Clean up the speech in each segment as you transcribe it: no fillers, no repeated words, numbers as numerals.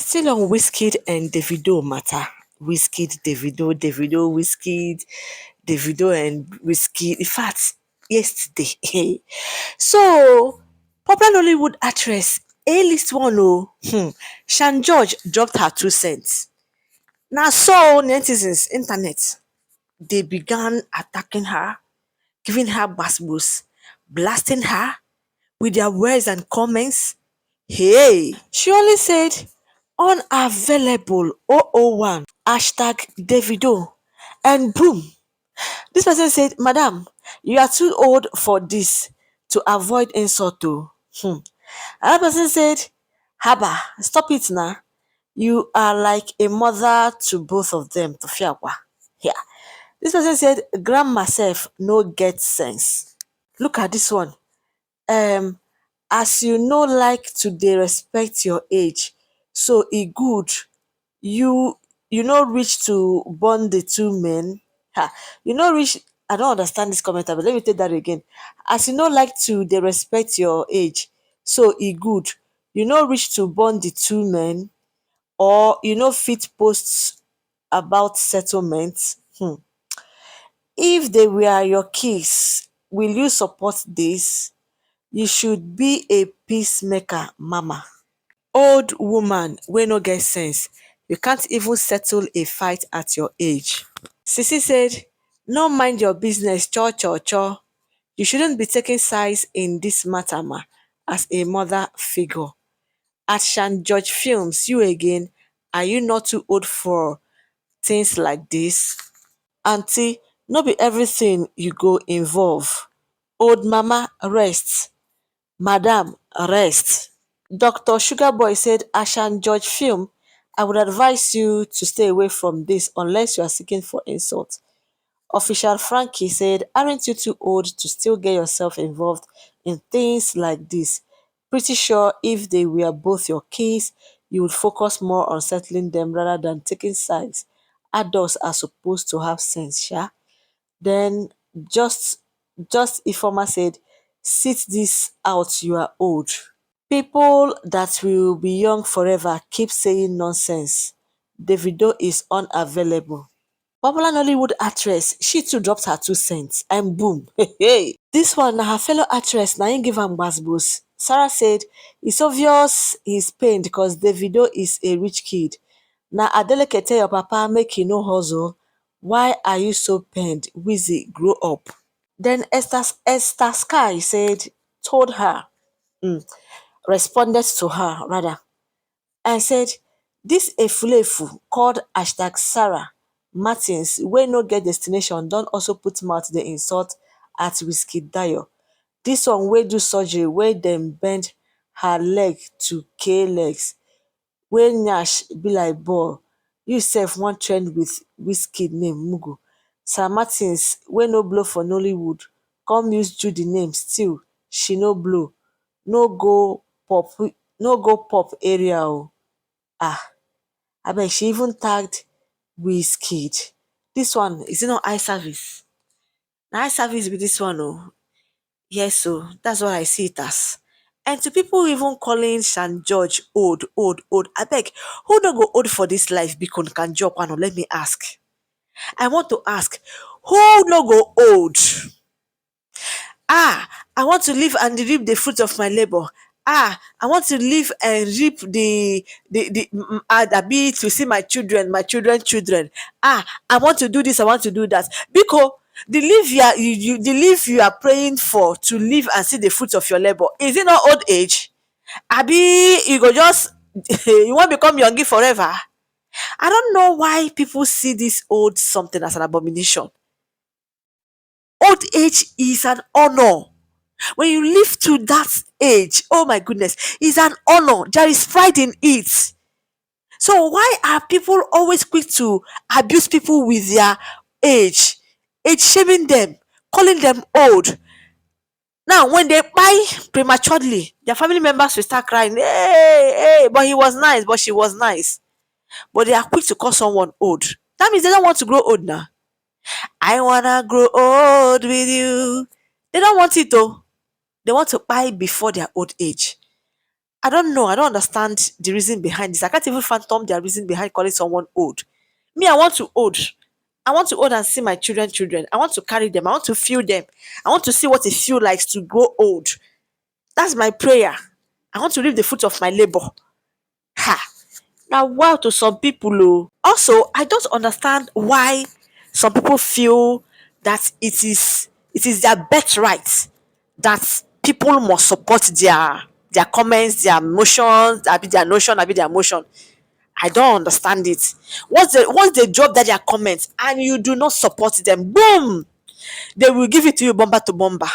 Still on Wizkid and Davido matter. Wizkid, Davido, Davido, Wizkid, Davido and Wizkid. In fact, yesterday. So, popular Hollywood actress, A-list one Shan George dropped her 2 cents. Now, so netizens, internet, they began attacking her, giving her basbos, blasting her with their words and comments. Hey, she only said unavailable 001 hashtag Davido, and boom, this person said, Madam, you are too old for this, to avoid insult o. Another person said, Haba, stop it now. You are like a mother to both of them, to Fiakwa. Yeah. This person said, grandma sef no get sense. Look at this one. um as you no like to dey respect your age, so e good you no reach to born the two men. You no reach. I don't understand this comment, but let me take that again. As you no like to dey respect your age, so e good you no reach to born the two men, or you no fit post about settlement. If they were your kids, will you support this? You should be a peacemaker, mama. Old woman wey no get sense, you can't even settle a fight at your age. Sisi said, no mind your business, cho cho cho. You shouldn't be taking sides in this matter ma, as a mother figure. At Shan George Films, you again, are you not too old for things like this? Aunty, no be everything you go involve. Old mama, rest. Madam, rest. Dr. Sugarboy said, Ashan George film, I would advise you to stay away from this unless you are seeking for insult. Official Frankie said, aren't you too old to still get yourself involved in things like this? Pretty sure if they were both your kids, you would focus more on settling them rather than taking sides. Adults are supposed to have sense, sha. Then just Ifoma said, sit this out, you are old. People that will be young forever keep saying nonsense. Davido is unavailable. Popular Nollywood actress, she too dropped her 2 cents and boom. Hey. This one na her fellow actress na im give am gbasgbos. Sarah said, it's obvious he's pained because Davido is a rich kid. Na Adeleke tell your papa make he no hustle. Why are you so pained? Wizzy, grow up. Then Esther Sky said, told her, responded to her rather, and said, this efulefu called hashtag Sarah Martins wey no get destination don also put mouth dey insult at Wizkid Dayo. Dis one wey do surgery wey dem bend her leg to K legs, wey nyash be like ball, you sef wan trend with Wizkid name mugu. Sarah Martins wey no blow for Nollywood come use Judy name still she no blow, no go pop area o. Abeg, she even tagged Wizkid. Dis one, is it not eye service? Na eye service be dis one o. Yes o, that's what I see it as. And to people even calling Shan George old, abeg, who no go old for dis life biko can jump one? Let me ask. I want to ask, who no go old? I want to live and reap the fruit of my labor. I want to live and reap abi to see my children children. I want to do this, I want to do that. Because the life you are praying for to live and see the fruit of your labor, is it not old age? Abi you go just you wan become youngie forever? I don't know why people see this old something as an abomination. Old age is an honor. When you live to that age, oh my goodness, it's an honor. There is pride in it. So why are people always quick to abuse people with their age shaming them, calling them old? Now, when they buy prematurely, their family members will start crying, hey, but he was nice, but she was nice. But they are quick to call someone old. That means they don't want to grow old now. I wanna grow old with you. They don't want it though. They want to buy before their old age. I don't know. I don't understand the reason behind this. I can't even fathom their reason behind calling someone old. Me, I want to old. I want to old and see my children. I want to carry them. I want to feel them. I want to see what it feels like to grow old. That's my prayer. I want to reap the fruit of my labor. Ha! Now, wow, to some people, oh. Also, I don't understand why some people feel that it is their birthright that people must support their comments, their motions, their notion, their motion. I don't understand it. Once they drop that their comments and you do not support them, boom, they will give it to you bumper to bumper.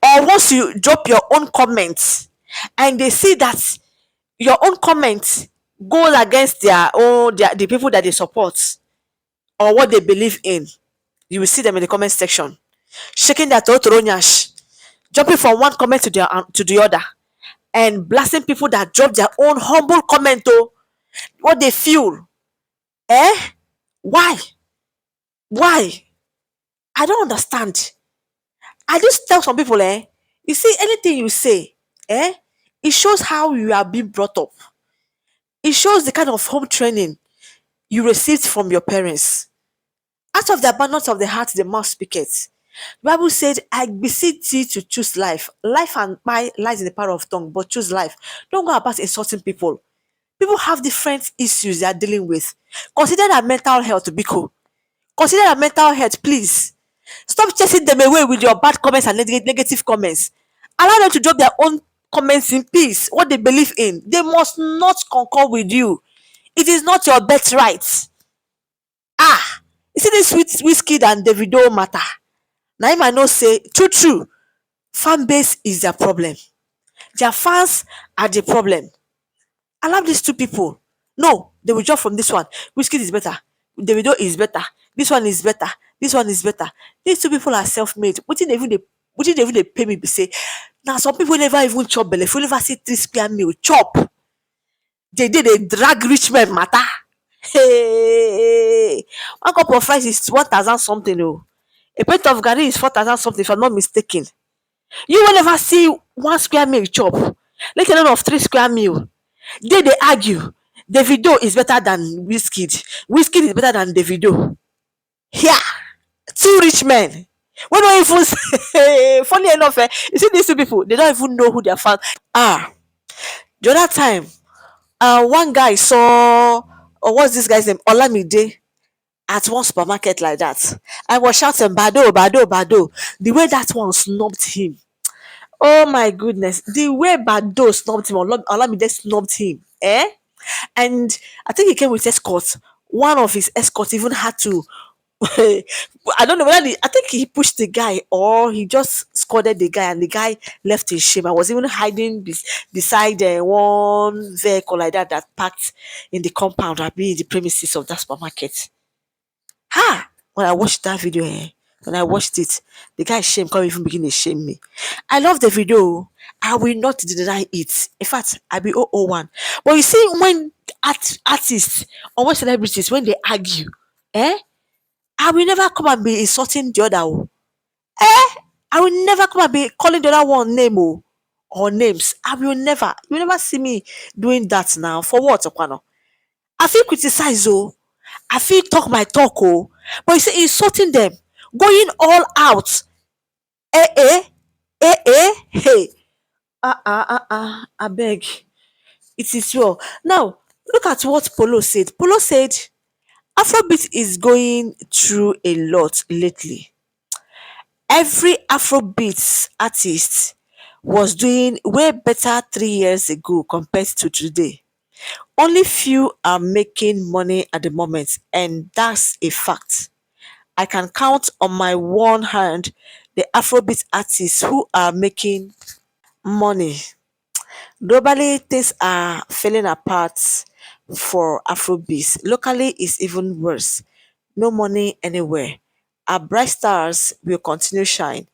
Or once you drop your own comments and they see that your own comment goes against the people that they support or what they believe in, you will see them in the comment section shaking their totoro nyash, jumping from one comment to the other, and blasting people that drop their own humble comment. Oh, what they feel, eh? Why? Why? I don't understand. I just tell some people, you see, anything you say, eh, it shows how you are being brought up. It shows the kind of home training you received from your parents. Out of the abundance of the heart, the mouth speaketh. The Bible said, I beseech thee to choose life. Life and my lies in the power of tongue, but choose life. Don't go about insulting people. People have different issues they are dealing with. Consider their mental health, Biko. Consider their mental health, please. Stop chasing them away with your bad comments and negative comments. Allow them to drop their own comments in peace, what they believe in. They must not concur with you. It is not your birthright. Ah, you see this sweet Wizkid and Davido matter. Now him I know say true, fan base is their problem. Their fans are the problem. Allow these two people. No, they will jump from this one. Wizkid is better. Davido is better. This one is better. This one is better. These two people are self-made. Wetin dey even dey pay me be say na some people never even chop belle. If you never see 3 square meal chop, they drag rich men matter. Hey, one cup of rice is 1,000 something. Oh, a plate of garri is 4,000 something. If I'm not mistaken, you will never see 1 square meal chop. Let alone of 3 square meal. They argue. Davido is better than Wizkid. Wizkid is better than Davido. Yeah, two rich men. We don't even funny enough, you see these two people, they don't even know who their fans are. The other time, one guy saw, or what's this guy's name? Olamide at one supermarket like that. I was shouting, Bado, Bado, Bado. The way that one snubbed him. Oh my goodness. The way Bado snubbed him, Olamide snubbed him. Eh? And I think he came with escort. One of his escorts even had to I don't know whether I think he pushed the guy or he just scolded the guy and the guy left in shame. I was even hiding beside one vehicle like that parked in the compound or be in the premises of that supermarket. Ha! When I watched that video, when I watched it, the guy's shame can't even begin to shame me. I love the video. I will not deny it. In fact, I be 001. But you see, when artists or when celebrities, when they argue, eh? I will never come and be insulting the other. Oh. Eh? I will never come and be calling the other one name or names. I will never. You will never see me doing that now. For what, Okwano? I feel criticized, oh. I feel talk my talk, oh. But you see, insulting them, going all out. Hey. I beg. It is well. Now, look at what Polo said. Polo said, Afrobeat is going through a lot lately. Every Afrobeats artist was doing way better 3 years ago compared to today. Only few are making money at the moment, and that's a fact. I can count on my one hand the Afrobeat artists who are making money. Globally, things are falling apart for Afrobeats. Locally, it's even worse. No money anywhere. Our bright stars will continue shine,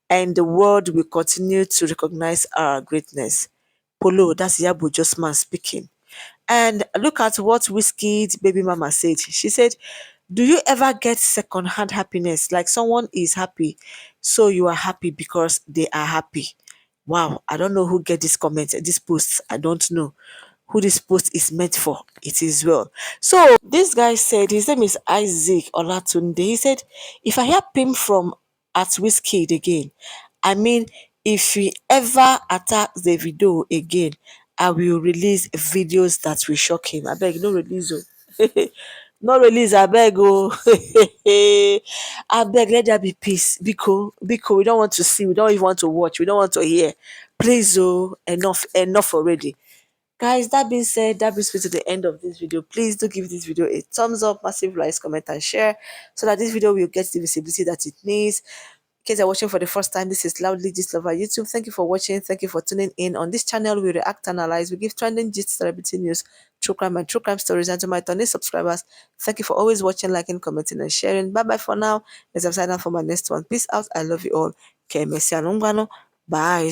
and the world will continue to recognize our greatness. Polo, that's Yabo Josman speaking. And look at what Whiskey's baby mama said. She said, do you ever get second-hand happiness? Like someone is happy, so you are happy because they are happy. Wow, I don't know who get this comment, this post. I don't know who this post is meant for. It is well. So this guy said his name is Isaac Olatunde. He said, if I hear him from at Wizkid again, I mean, if he ever attacks the video again, I will release videos that will shock him. I beg, no release. Oh. No release, I beg. Oh. I beg, let there be peace. Biko, we don't want to see, we don't even want to watch, we don't want to hear. Please, oh, enough already. Guys, that being said, that brings me to the end of this video. Please do give this video a thumbs up, massive likes, comment, and share so that this video will get the visibility that it needs. In case you're watching for the first time, this is Loudly Gist Lover YouTube. Thank you for watching. Thank you for tuning in. On this channel, we react, analyze, we give trending gist, celebrity news, true crime, and true crime stories. And to my Tony subscribers, thank you for always watching, liking, commenting, and sharing. Bye bye for now. Let's have sign out for my next one. Peace out. I love you all. Bye.